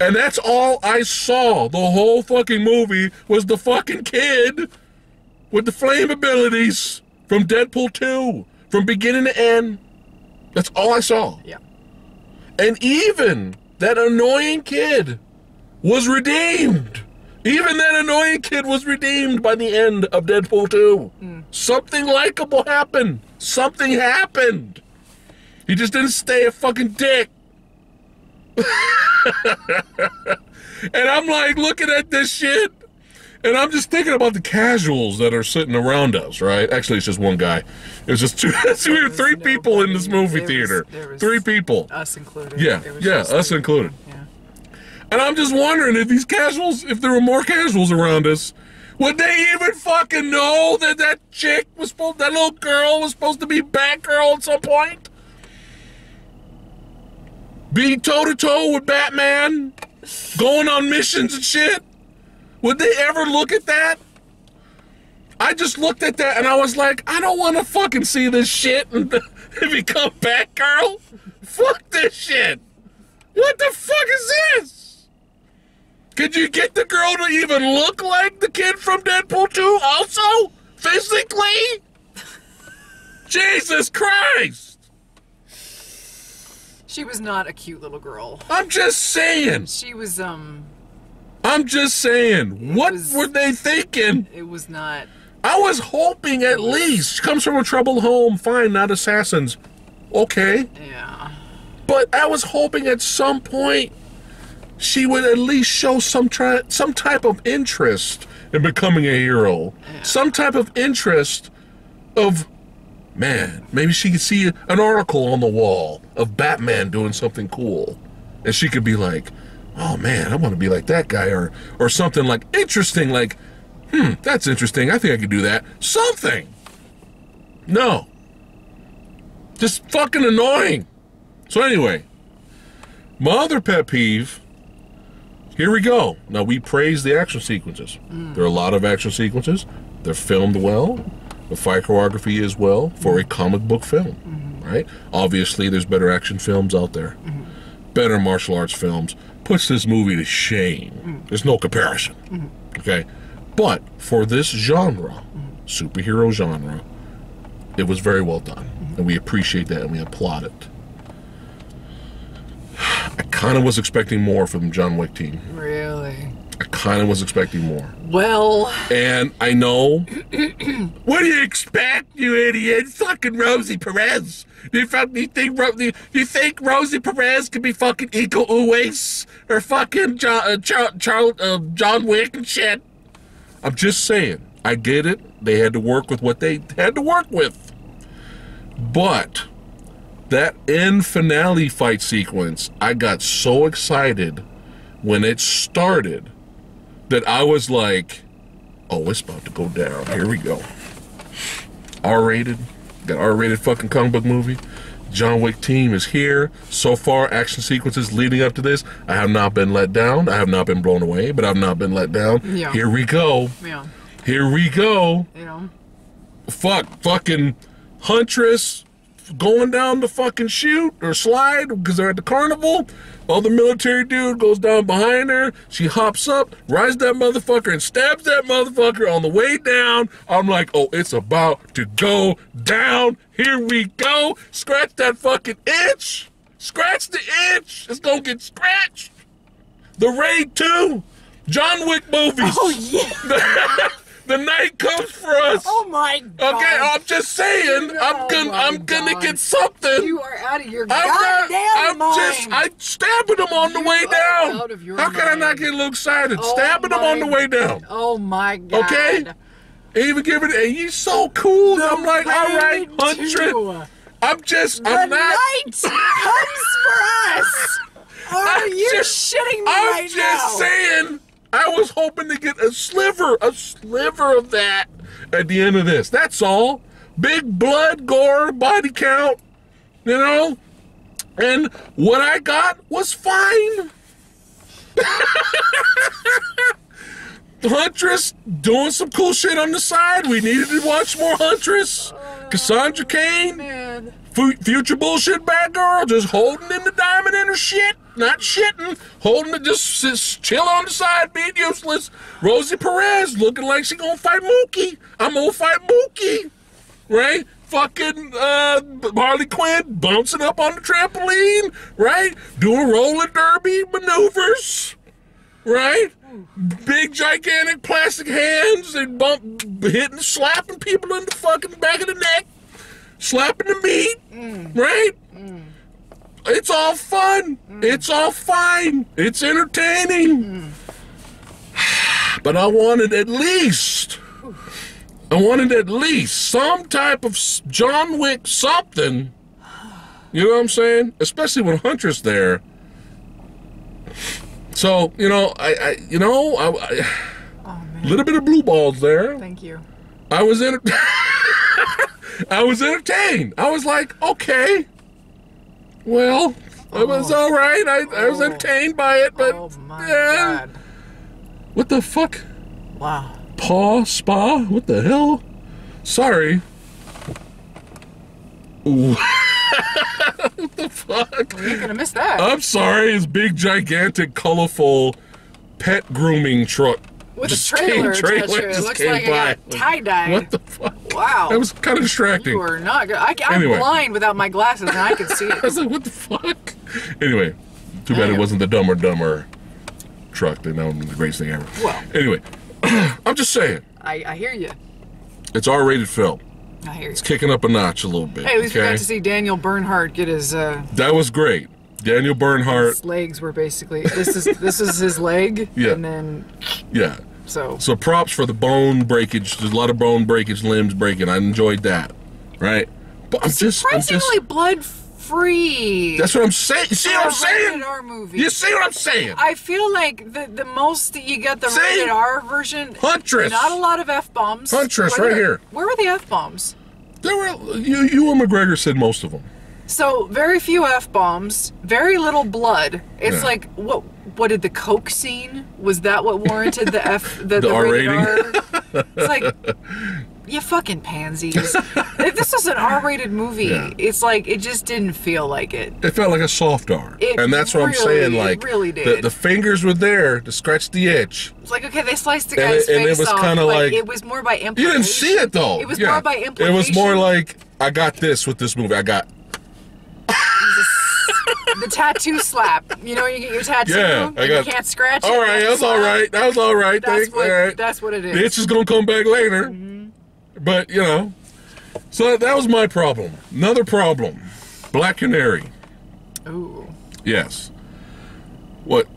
And that's all I saw. The whole fucking movie was the fucking kid with the flame abilities from Deadpool 2. From beginning to end. That's all I saw. Yeah. And even that annoying kid was redeemed. Even that annoying kid was redeemed by the end of Deadpool 2. Something likable happened. Something happened. He just didn't stay a fucking dick. And I'm like looking at this shit, and I'm just thinking about the casuals that are sitting around us, right? Actually, it's just one guy. It was just three people in this movie theater. Three people. Us included. Yeah, us included. Yeah. And I'm just wondering if these casuals, if there were more casuals around us, Would they even fucking know that that little girl was supposed to be Batgirl at some point? Be toe-to-toe with Batman? Going on missions and shit? Would they ever look at that? I just looked at that and I was like, I don't want to fucking see this shit and become Batgirl. Fuck this shit. What the fuck is this? Could you get the girl to even look like the kid from Deadpool 2 also? Physically? Jesus Christ. She was not a cute little girl. I'm just saying. She was, I'm just saying. What were they thinking? It was not. I was hoping at least. She comes from a troubled home. Fine, not assassins. Okay. Yeah. But I was hoping at some point she would at least show some type of interest in becoming a hero. Yeah. Some type of interest of, man, maybe she could see an article on the wall of Batman doing something cool. And she could be like, oh man, I want to be like that guy. Or something like interesting, like, that's interesting. I think I could do that. Something. No. Just fucking annoying. So anyway, my other pet peeve, here we go. Now, we praise the action sequences. There are a lot of action sequences. They're filmed well. The fight choreography is well for a comic book film, right? Obviously, there's better action films out there. Better martial arts films. Puts this movie to shame. There's no comparison, okay? But for this genre, superhero genre, it was very well done. And we appreciate that and we applaud it. I kind of was expecting more from the John Wick team. Really? I kind of was expecting more. Well... And I know... What do you expect, you idiot? Fucking Rosie Perez. You think Rosie Perez could be fucking Iko Uwais? Or fucking John Wick and shit? I'm just saying. I get it. They had to work with what they had to work with. But... that end finale fight sequence, I got so excited when it started that I was like, oh, it's about to go down. Here we go. R-rated. Got R-rated fucking comic book movie. John Wick team is here. So far, action sequences leading up to this, I have not been let down. I have not been blown away, but I've not been let down. Yeah. Here we go. Yeah. Here we go. Yeah. Fucking Huntress going down the fucking chute or slide because they're at the carnival. Other military dude goes down behind her. She hops up, rides that motherfucker, and stabs that motherfucker on the way down. I'm like, oh, it's about to go down. Here we go. Scratch that fucking itch. Scratch the itch. It's gonna get scratched. The Raid 2. John Wick movies. Oh, yeah. The night comes for us. Oh my God. Okay, I'm just saying. I'm gonna get something. You are out of your goddamn mind. I'm stabbing him on the way down. Out of your How can I mind. not get a little excited? Oh Stabbing him on the way down. Oh my God. Okay? Even giving it, he's so cool. I'm like, all right, 100. The night comes for us. Are you shitting me right now? I'm just saying. I was hoping to get a sliver of that at the end of this. That's all. Big blood, gore, body count, you know? And what I got was fine. Huntress doing some cool shit on the side. We needed to watch more Huntress. Cassandra Cain. Man. Future bullshit bad girl, just holding in the diamond in her shit, not shitting, holding it, just chill on the side, being useless. Rosie Perez looking like she gonna fight Mookie. I'm gonna fight Mookie, right? Fucking Harley Quinn bouncing up on the trampoline, right? Doing roller derby maneuvers, right? Big gigantic plastic hands and hitting, slapping people in the fucking back of the neck. Slapping the meat, right? It's all fun. It's all fine. It's entertaining. But I wanted at least some type of John Wick something. You know what I'm saying? Especially with Huntress there. So, you know, I Oh Little bit of blue balls there. Thank you. I was I was entertained. I was like, okay, well, it was all right. I was entertained by it, but oh my God. What the fuck? Wow. Spa? What the hell? Sorry. Ooh. What the fuck? Well, you're gonna miss that. I'm sorry. His big, gigantic, colorful pet grooming truck. With a trailer attached to it. It looks like it got tie-dyed. What the fuck? Wow. That was kind of distracting. You are not good. I'm Anyway. blind without my glasses, and I can see I it. was like, what the fuck? Anyway, too bad it wasn't the Dumb or Dumber truck. That was the greatest thing ever. Well. Anyway, I'm just saying. I hear you. It's R-rated film. I hear you. It's kicking up a notch a little bit. Hey, at least we okay? got to see Daniel Bernhardt get his. That was great. Daniel Bernhardt. His legs were basically this is his leg, Yeah. and then Yeah. so Props for the bone breakage. There's a lot of bone breakage, limbs breaking. I enjoyed that. Right? But I'm just surprisingly blood free. That's what I'm saying. You see what I'm saying? Rated R movie. You see what I'm saying? I feel like the most that you get the See? rated R version. Huntress. Not a lot of F-bombs. Huntress, right here. Where were the F-bombs? There were you and McGregor said most of them. So very few F-bombs, very little blood. It's Yeah. like what did the Coke scene? Was that what warranted the R rated rating? R? It's like you fucking pansies. If this was an R-rated movie, Yeah. it's like it just didn't feel like it. It felt like a soft R. It And that's what I'm really- saying. it Like really did. The fingers were there to scratch the itch. It's like, okay, they sliced the And guy's it- and it face was off, kinda but like- it was more by implication. You didn't see it though. It was Yeah. more by implication. It was more like I got this with this movie. I got the tattoo slap. You know, you get your tattoo, Yeah, and I got- you can't scratch it. all right. That was all right. That was all right. That's Thanks. what, All right. that's what it is. The itch is gonna come back later. But you know, so that was my problem. Another problem. Black Canary. Ooh. Yes. What?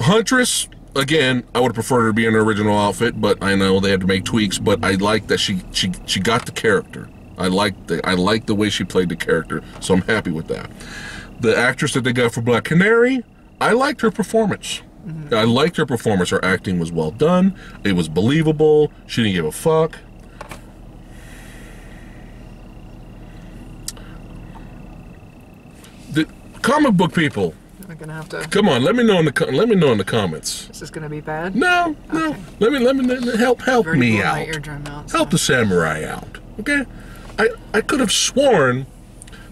Huntress, again, I would have preferred her to be in her original outfit, but I know they had to make tweaks, but I like that she got the character. I like the way she played the character, so I'm happy with that. The actress that they got for Black Canary, I liked her performance. I liked her performance. Her acting was well done. It was believable. She didn't give a fuck. The comic book people, I'm gonna have to. come on, let me know in the comments. This is gonna be bad. No. Let me help Already me blew my out. eardrum out. Help the samurai out. Okay? I could have sworn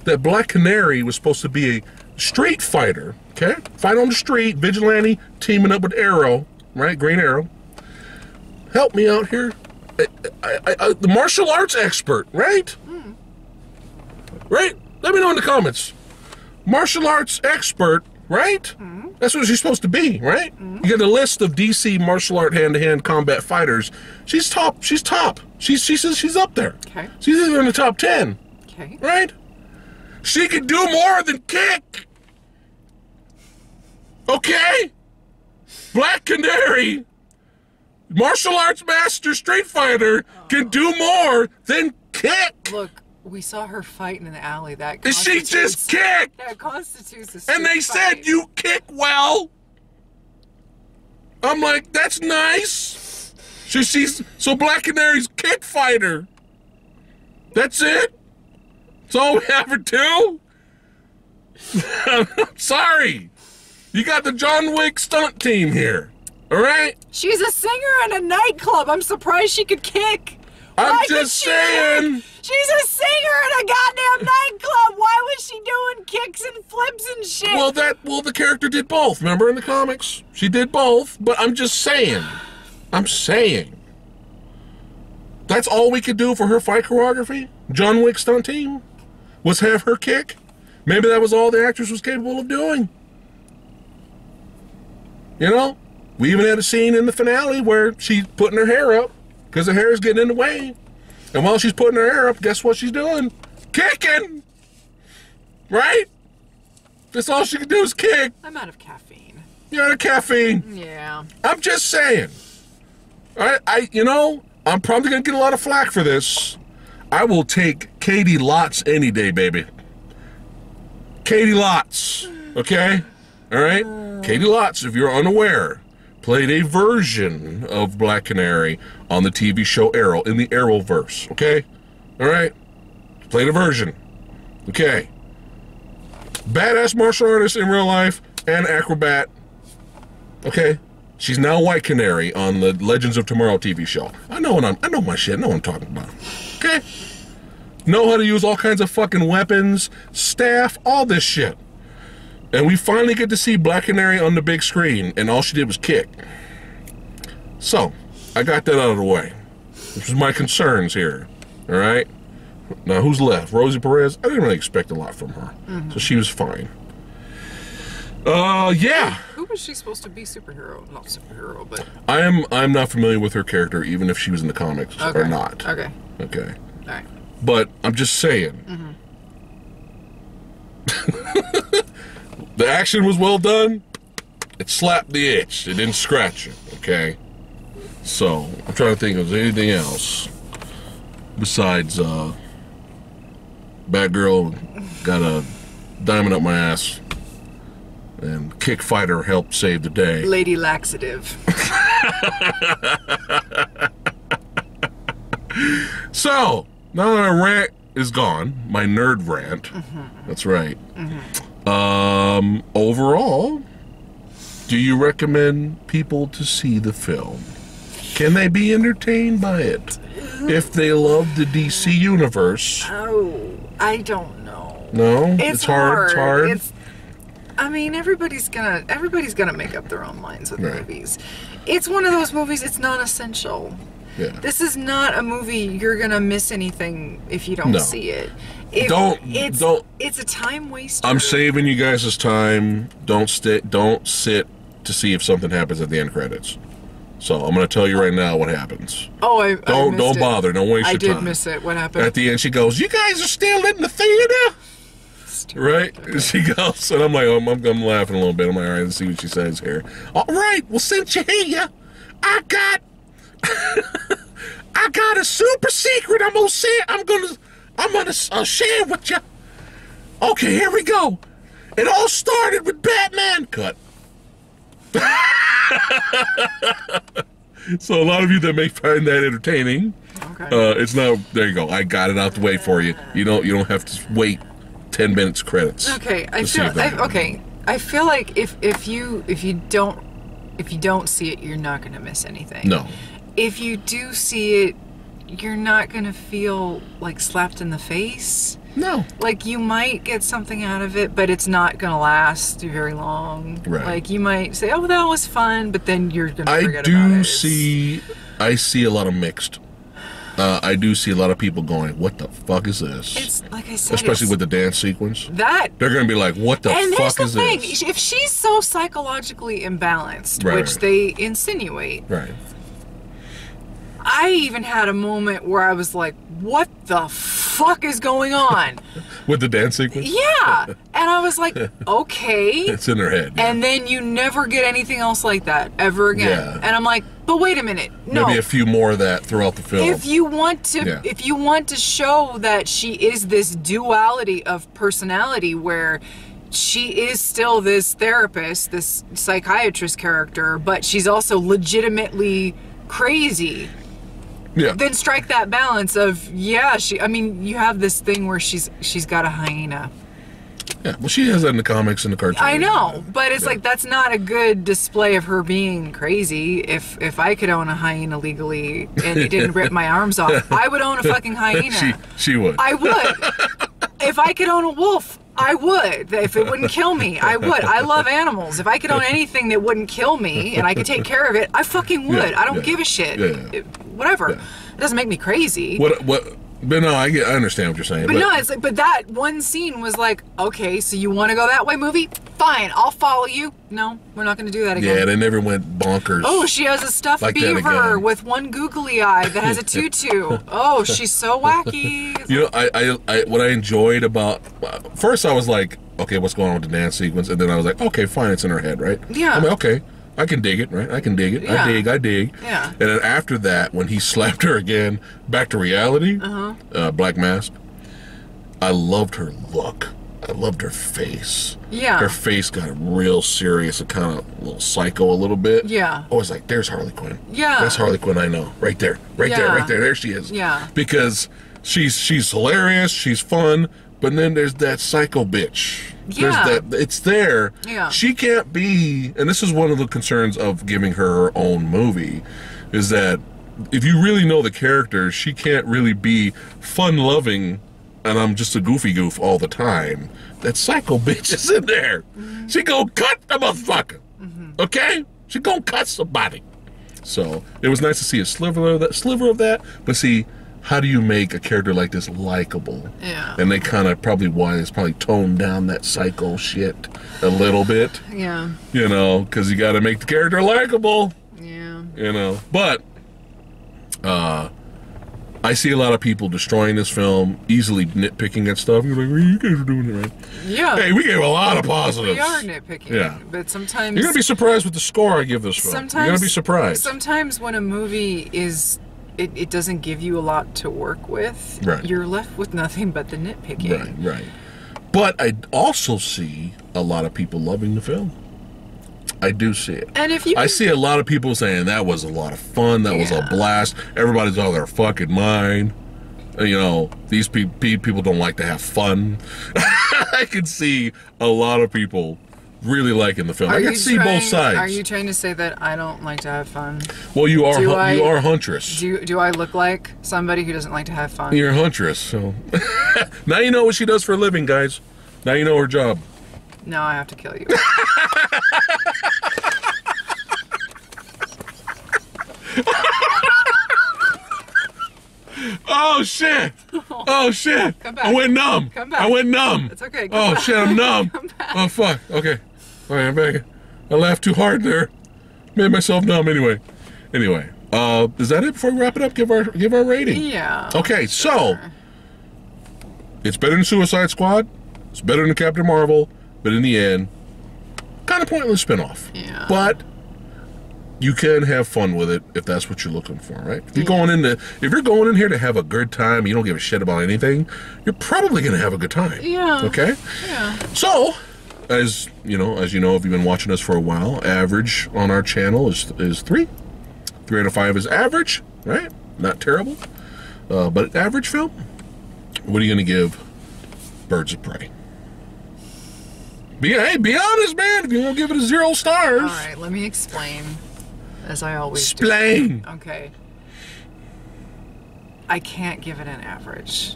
that Black Canary was supposed to be a street fighter. Okay? Fight on the street, vigilante, teaming up with Arrow, right? Green Arrow. Help me out here. The martial arts expert, right? Right? Let me know in the comments. Martial arts expert, right? That's what she's supposed to be, right? You get a list of DC martial art hand-to-hand combat fighters. She's top. She's top. She says she's up there. Okay. She's either in the top 10, Okay. right? She can do more than kick. Okay? Black Canary, martial arts master street fighter, can do more than kick. Look, we saw her fighting in the alley. That And she just kicked. That constitutes a street And they said fight. you kick well. I'm like, that's nice. So Black Canary's kick fighter. That's it. That's all we have her do. I'm sorry. You got the John Wick stunt team here. All right? She's a singer in a nightclub. I'm surprised she could kick. I'm Why could just she saying. kick? She's a singer in a goddamn nightclub. Why was she doing kicks and flips and shit? Well, the character did both. Remember in the comics? She did both. But I'm just saying. That's all we could do for her fight choreography? John Wick stunt team? Was have her kick? Maybe that was all the actress was capable of doing. You know? We even had a scene in the finale where she's putting her hair up because her hair is getting in the way. And while she's putting her hair up, guess what she's doing? Kicking! Right? That's all she can do is kick. I'm out of caffeine. You're out of caffeine. Yeah. I'm just saying. I'm probably going to get a lot of flack for this. I will take Katie Lotz any day, baby. Katie Lotz. Okay? All right? Katie Lotz, if you're unaware, played a version of Black Canary on the TV show Arrow, in the Arrowverse, okay? All right? Played a version. Okay. Badass martial artist in real life and acrobat. Okay? She's now White Canary on the Legends of Tomorrow TV show. I know my shit. I know what I'm talking about. Okay? Know how to use all kinds of fucking weapons, staff, all this shit. And we finally get to see Black Canary on the big screen, and all she did was kick. So, I got that out of the way. Which is my concerns here. All right? Now, who's left? Rosie Perez? I didn't really expect a lot from her. So she was fine. Yeah. Who was she supposed to be superhero? Not superhero, but... I'm not familiar with her character, even if she was in the comics or not. Okay. Okay. All right. But I'm just saying. The action was well done. It slapped the itch. It didn't scratch it, okay? So, I'm trying to think of anything else besides Batgirl got a diamond up my ass and Kick Fighter helped save the day. Lady Laxative. So, now that our rant is gone, my nerd rant, that's right. Overall, do you recommend people to see the film? Can they be entertained by it? If they love the DC universe. Oh, I don't know. No? It's hard. It's hard. I mean, everybody's gonna make up their own minds with movies. It's one of those movies, it's not essential. Yeah. This is not a movie you're gonna miss anything if you don't see it. It's a time waster. I'm saving you guys' time. Don't sit to see if something happens at the end credits. So I'm gonna tell you right now what happens. Oh, don't bother. Don't waste your time. I did miss it. What happened? At the end, she goes, "You guys are still in the theater." Right? And she goes, and I'm like, I'm laughing a little bit. I'm like, all right, let's see what she says here. All right, well, since you're here, I got a super secret. I'm gonna share with you. Okay, here we go. It all started with Batman. Cut. So a lot of you that may find that entertaining, it's not. There you go. I got it out the way for you. You don't have to wait 10 minutes credits. Okay, I feel like if you don't see it, you're not gonna miss anything. No. If you do see it, you're not gonna feel like slapped in the face. No. Like you might get something out of it, but it's not gonna last very long. Right. Like you might say, "Oh, that was fun," but then you're gonna forget about it. I see a lot of mixed. I do see a lot of people going, "What the fuck is this?" It's like I said, especially with the dance sequence. They're gonna be like, "What the fuck is this?" If she's so psychologically imbalanced, which they insinuate, right? I even had a moment where I was like, "What the fuck is going on?" With the dance sequence? Yeah. And I was like, okay. It's in her head. Yeah. And then you never get anything else like that ever again. Yeah. And I'm like, but wait a minute. No. Maybe a few more of that throughout the film. If you want to show that she is this duality of personality where she is still this therapist, this psychiatrist character, but she's also legitimately crazy. Yeah. Then strike that balance of, you have this thing where she's got a hyena. Yeah, well, she has that in the comics and the cartoons. I know, but it's like, that's not a good display of her being crazy. If I could own a hyena legally and it didn't rip my arms off, I would own a fucking hyena. She would. I would. If I could own a wolf, I would. If it wouldn't kill me, I would. I love animals. If I could own anything that wouldn't kill me and I could take care of it, I fucking would. I don't give a shit. Whatever. It doesn't make me crazy. But no, I understand what you're saying. But no, it's like, but that one scene was like, okay, so you want to go that way, movie? Fine, I'll follow you. No, we're not going to do that again. Yeah, they never went bonkers. Oh, she has a stuffed beaver with one googly eye that has a tutu. Oh, she's so wacky. You know, I what I enjoyed about, first I was like, okay, what's going on with the dance sequence? And then I was like, okay, fine, it's in her head, right? Yeah. I'm like, okay, I can dig it, right? I can dig it. Yeah. I dig. Yeah. And then after that, when he slapped her again, back to reality, Black Mask, I loved her look. I loved her face. Yeah. Her face got real serious and kind of a little psycho a little bit. Yeah. I was like, there's Harley Quinn. Yeah. That's Harley Quinn I know. Right there. Right there. Right there. There she is. Yeah. Because she's hilarious. She's fun. But then there's that psycho bitch. Yeah. There's that. It's there. Yeah. She can't be, and this is one of the concerns of giving her own movie, is that if you really know the character, she can't really be fun-loving and I'm just a goofy goof all the time. That psycho bitch is in there. Mm-hmm. She gonna cut the motherfucker. Mm-hmm. Okay? She gonna cut somebody. So it was nice to see a sliver of that. But see, how do you make a character like this likable? Yeah. And they kind of probably toned down that psycho shit a little bit. Yeah. You know, because you got to make the character likable. Yeah. You know, but I see a lot of people destroying this film, easily nitpicking at stuff. You're like, well, you guys are doing it right. Yeah. Hey, we gave a lot of positives. We are nitpicking. Yeah. But sometimes... You're going to be surprised with the score I give this film. You're going to be surprised. Sometimes when a movie is... It doesn't give you a lot to work with. Right. You're left with nothing but the nitpicking. Right. But I also see a lot of people loving the film. I do see it. And if you I see a lot of people saying that was a lot of fun, that was a blast, everybody's out of their fucking mind. You know, these people don't like to have fun. I can see a lot of people really liking the film. I can see both sides. Are you trying to say that I don't like to have fun? Well, you are Huntress. Do I look like somebody who doesn't like to have fun? You're a Huntress, so now you know what she does for a living, guys. Now you know her job. No, I have to kill you. Oh shit! Oh shit! Come back. I went numb. Come back. I went numb. It's okay. Oh back. Shit! I'm numb. Come back. Oh fuck. Okay. All right, I'm back. I laughed too hard there. Made myself numb. Anyway. Is that it? Before we wrap it up, give our rating. Yeah. Okay, so it's better than Suicide Squad. It's better than Captain Marvel, but in the end, kind of pointless spinoff. Yeah. But you can have fun with it if that's what you're looking for, right? If you're going in here to have a good time, you don't give a shit about anything, you're probably going to have a good time. Yeah. Okay? Yeah. So, as you know, if you've been watching us for a while, average on our channel is 3. 3 out of 5 is average, right? Not terrible. But average film. What are you going to give Birds of Prey? Be honest, man. If you won't give it a 0 stars. All right, let me explain. As I always Explain. do. Okay. I can't give it an average.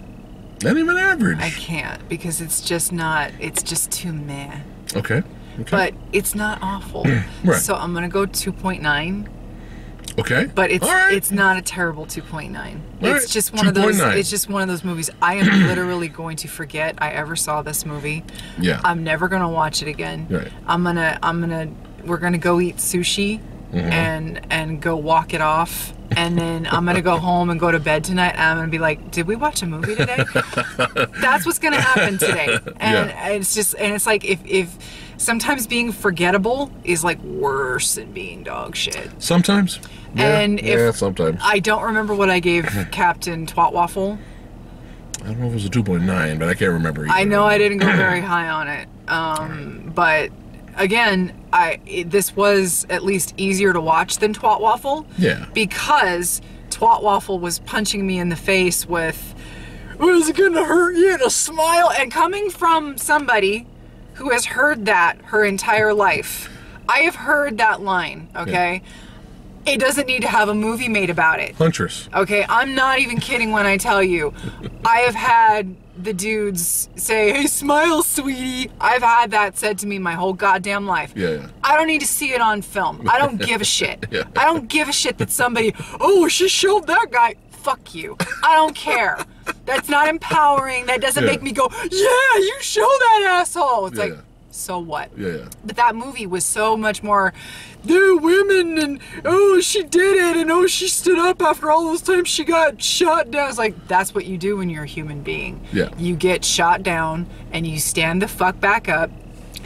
Not even average. I can't because it's just too meh. Okay. But it's not awful. Right. So I'm going to go 2.9. Okay. But it's not a terrible 2.9. It's just one of those it's just one of those movies I am literally going to forget I ever saw this movie. Yeah. I'm never going to watch it again. Right. We're going to go eat sushi. Mm-hmm. and go walk it off, and then I'm gonna go home and go to bed tonight, and I'm gonna be like, did we watch a movie today? That's what's gonna happen today. And it's like if sometimes being forgettable is like worse than being dog shit. Sometimes. Sometimes. I don't remember what I gave Captain Twat Waffle. I don't know if it was a 2.9, but I can't remember either. I know I didn't go very high on it. But again, this was at least easier to watch than Twat Waffle. Yeah. Because Twat Waffle was punching me in the face with, "Is it gonna hurt you to smile?" And coming from somebody who has heard that her entire life, I have heard that line, okay? Yeah. It doesn't need to have a movie made about it. Huntress. Okay, I'm not even kidding when I tell you. I have had the dudes say, "Hey, smile, sweetie." I've had that said to me my whole goddamn life. Yeah. I don't need to see it on film. I don't give a shit. Yeah. I don't give a shit that somebody, "Oh, she showed that guy." Fuck you. I don't care. That's not empowering. That doesn't make me go, "Yeah, you show that asshole." It's like, so what? Yeah. But that movie was so much more, they're women, and oh, she did it, and oh, she stood up after all those times she got shot down. It's like, that's what you do when you're a human being. Yeah. You get shot down, and you stand the fuck back up,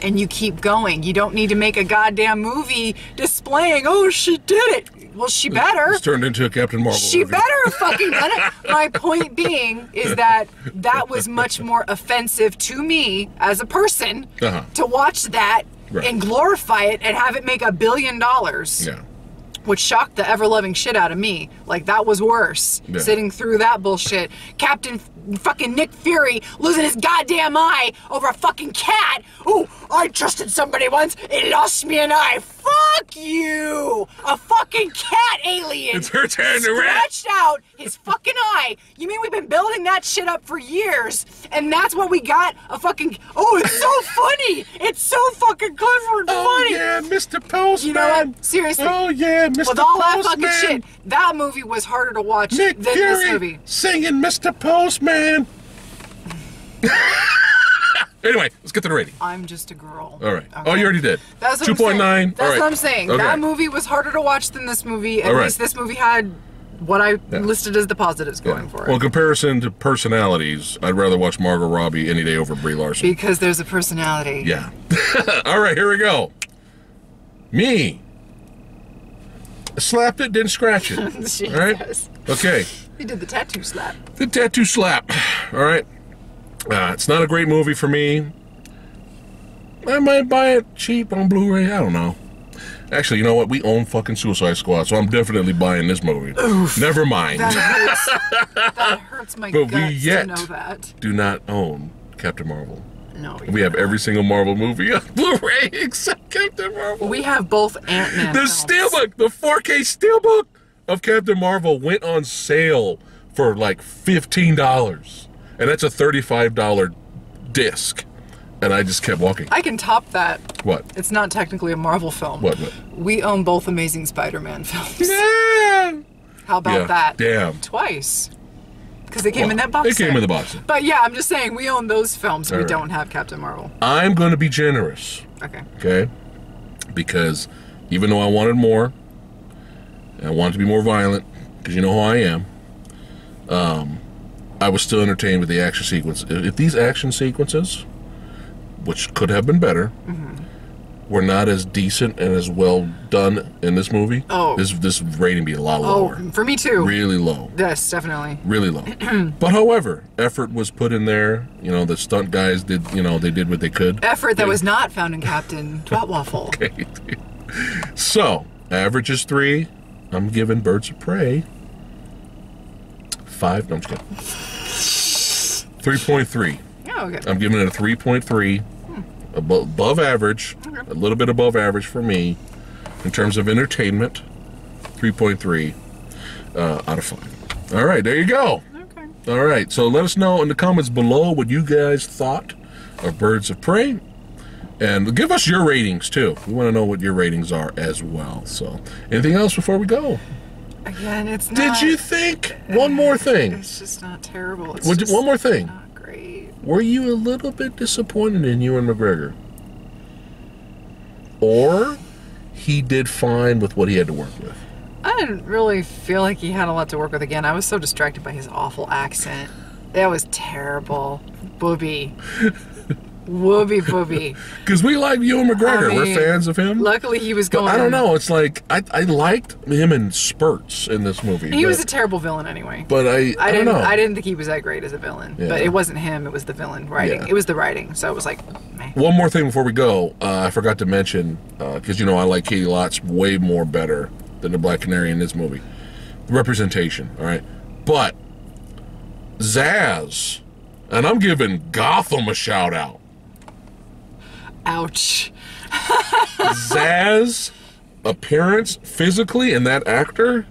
and you keep going. You don't need to make a goddamn movie displaying, oh, she did it. Well, she better. It's turned into a Captain Marvel She movie. better have fucking done it. My point being is that was much more offensive to me as a person to watch that and glorify it and have it make $1 billion. Yeah. Which shocked the ever-loving shit out of me. Like, that was worse. Yeah. Sitting through that bullshit. Captain fucking Nick Fury losing his goddamn eye over a fucking cat. Ooh, I trusted somebody once. It lost me an eye. Fuck you! A fucking cat alien. It's her turn to rat. Scratched out his fucking eye. You mean we've been building that shit up for years, and that's what we got? A fucking... Oh, it's so funny. It's so fucking clever and funny. Oh, yeah, Mr. Postman. You know what? Seriously. Oh, yeah, Mr. With all that Postman. fucking shit, that movie was harder to watch Nick than Fury this movie. singing Mr. Postman. Anyway, let's get to the rating. I'm just a girl. All right. Okay? Oh, you already did. That's what 2.9. I'm saying. That's All right. what I'm saying. Okay. That movie was harder to watch than this movie. At All right. least this movie had what I listed as the positives going for it. Well, in comparison to personalities, I'd rather watch Margot Robbie any day over Brie Larson. Because there's a personality. Yeah. All right, here we go. Me. Slapped it, didn't scratch it. Jesus. All right? Okay. He did the tattoo slap. The tattoo slap. All right. It's not a great movie for me. I might buy it cheap on Blu-ray. I don't know. Actually, you know what? We own fucking Suicide Squad, so I'm definitely buying this movie. Oof. Never mind. That hurts my guts to know that. Do not own Captain Marvel. No, We have every single Marvel movie on Blu-ray except Captain Marvel. We have both Ant-Man The films. Steelbook, the 4K Steelbook of Captain Marvel went on sale for like $15. And that's a $35 disc. And I just kept walking. I can top that. What? It's not technically a Marvel film. What? We own both Amazing Spider-Man films. Yeah. How about that? Damn. Twice. Because they came in that box They came set. in the box. But yeah, I'm just saying, we own those films. All We right. don't have Captain Marvel. I'm going to be generous. Okay. Okay? Because even though I wanted more, and I wanted to be more violent, because you know who I am, I was still entertained with the action sequence. If these action sequences, which could have been better, were not as decent and as well done in this movie, this rating would be a lot lower. Oh, for me too. Really low. Yes, definitely. Really low. But however, effort was put in there. You know, the stunt guys did, they did what they could. Effort that was not found in Captain Twat Waffle. Okay. So, average is 3. I'm giving Birds of Prey 5. No, I'm just kidding. 3.3. Oh, okay. I'm giving it a 3.3. Above average. A little bit above average for me. In terms of entertainment, 3.3 out of 5. All right, there you go. Okay. All right, so let us know in the comments below what you guys thought of Birds of Prey. And give us your ratings, too. We want to know what your ratings are as well. So, anything else before we go? Again, it's not... Did you think? One more thing. It's just not terrible. It's One just more thing. not great. Were you a little bit disappointed in Ewan McGregor? Or he did fine with what he had to work with? I didn't really feel like he had a lot to work with again. I was so distracted by his awful accent. That was terrible. Booby. Whoopie booby. Because we like Ewan McGregor. We're fans of him. Luckily, he was But going... I don't know. It's like, I liked him in spurts in this movie. He was a terrible villain anyway. But I don't know. I didn't think he was that great as a villain. Yeah. But it wasn't him. It was the villain writing. Yeah. It was the writing. So it was like, meh. One more thing before we go. I forgot to mention, because, I like Katie Lotz way more better than the Black Canary in this movie. Representation, all right? But Zaz, and I'm giving Gotham a shout-out. Ouch. Zaz appearance physically and that actor,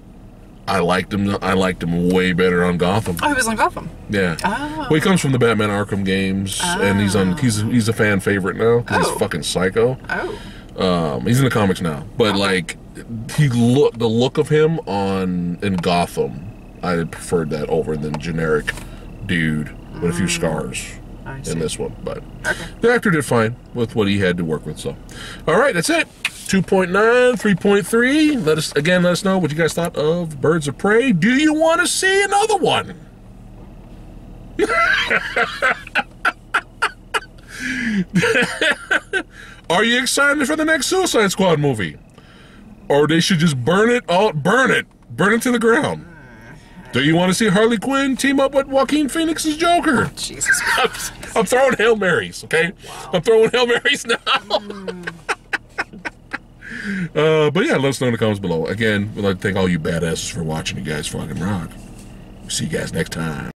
I liked him way better on Gotham. Oh, he was on Gotham. Yeah. Oh. Well, he comes from the Batman Arkham games, and he's a fan favorite now because he's fucking psycho. Oh. He's in the comics now, but the look of him in Gotham, I preferred that over than generic dude with a few scars in this one. But the actor did fine with what he had to work with. So, all right, that's it. 2.9, 3.3. Let us know what you guys thought of Birds of Prey. Do you want to see another one? Are you excited for the next Suicide Squad movie? or they should just burn it to the ground. Do you want to see Harley Quinn team up with Joaquin Phoenix's Joker? Oh, Jesus Christ. I'm throwing Hail Marys, okay? Wow. I'm throwing Hail Marys now. But yeah, let us know in the comments below. Again, we'd like to thank all you badasses for watching. You guys fucking rock. See you guys next time.